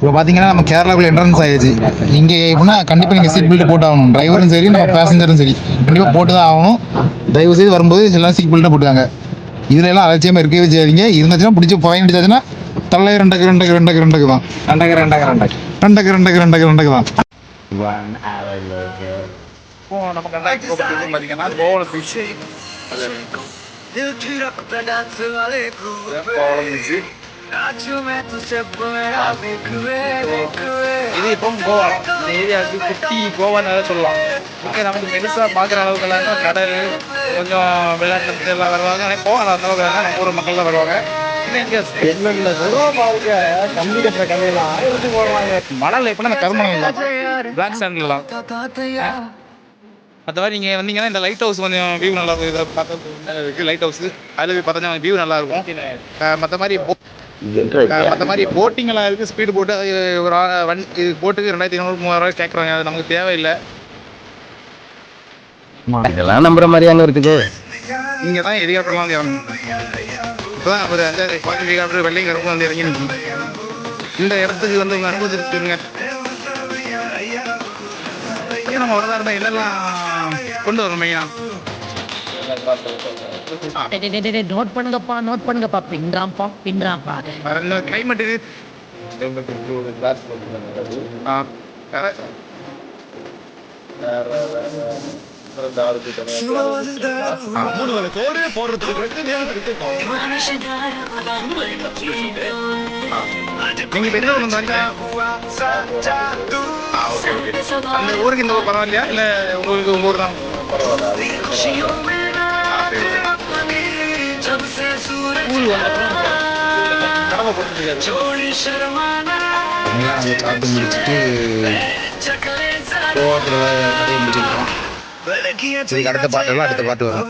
இப்போ பார்த்தீங்கன்னா நம்ம கேரளாவுக்குள்ள என்ட்ரன்ஸ் ஆயிடுச்சு. இங்கே எப்படின்னா கண்டிப்பாக நீங்கள் சீட் பெல்ட் போட்டு ஆகணும். டிரைவரும் சரி நம்ம பேசஞ்சரும் சரி கண்டிப்பாக போட்டு தான் ஆகணும். தயவு செய்து வரும்போது எல்லாம் சீட் பெல்ட்டாக போட்டுக்காங்க. இதுல எல்லாம் அலட்சியமாக இருக்கவே செய்யாதீங்க. இருந்துச்சுன்னா பிடிச்சி ஃபைன் அடிச்சாச்சுன்னா தலை ரெண்டக்கு ரெண்டக்கு ரெண்டக்கு ரெண்டக்கு தான் ரெண்டக்கு ரெண்டக்கு ரெண்டக்கு ரெண்டக்கு தான். இப்போ நம்ம பார்த்தீங்கன்னா கோவளம் பீச் இது இப்போ கோவாலம் இந்த ஏரியாவுக்கு குட்டி கோவான்னு சொல்லலாம். இங்கே நமக்கு பெருசாக பார்க்குற அளவுக்குலாம் கடல் கொஞ்சம் விளையாட்டு எல்லாம் வருவாங்க. ஆனால் கோவாலம் அந்த அளவுக்கு நம்ம ஊர் மக்கள் தான் வருவாங்க. மணல் எப்படின்னா கருமணல் தான், பிளாக் சாண்ட்லாம். மற்ற மாதிரி நீங்கள் வந்தீங்கன்னா இந்த லைட் ஹவுஸ் கொஞ்சம் வியூ நல்லா இருக்கும். இதை பார்த்து லைட் ஹவுஸ் அதில் பார்த்தா வியூ நல்லா இருக்கும். மற்ற மாதிரி போட்டிங் எல்லாம் இருக்குது. ஸ்பீடு போட்டு அது ஒரு வண்டி போட்டுக்கு 2500 3000 கேட்குறாங்க. அது நமக்கு தேவையில்லை. இதெல்லாம் நம்புற மாதிரி அங்கே இருக்குது. இங்கே தான் ஹெலிகாப்டர்லாம் வந்து இறங்கும். இப்போ தான் ஒரு அந்த ஹெலிகாப்டர் வெள்ளையும் கருப்பும் வந்து இறங்கி நிற்கும். இந்த இடத்துக்கு வந்து உங்கள் அனுபவத்திருக்குங்க. நம்ம வரதா இருந்தால் என்னெல்லாம் கொண்டு வரணும் மெயினாக நோட் பண்ணுங்கப்பா பின்றாம்பா கிளைமேட் இது. நீங்க பெரிய அந்த ஊருக்கு இந்த ஊர் பரவாயில்லையா இல்ல உங்களுக்கு உங்க ஊர் தான் கடமை போட்டுருக்காரு. காத்து முடிச்சுட்டு கோவத்தில் முடிச்சிருக்கோம். அடுத்த பாட்டு வரும்.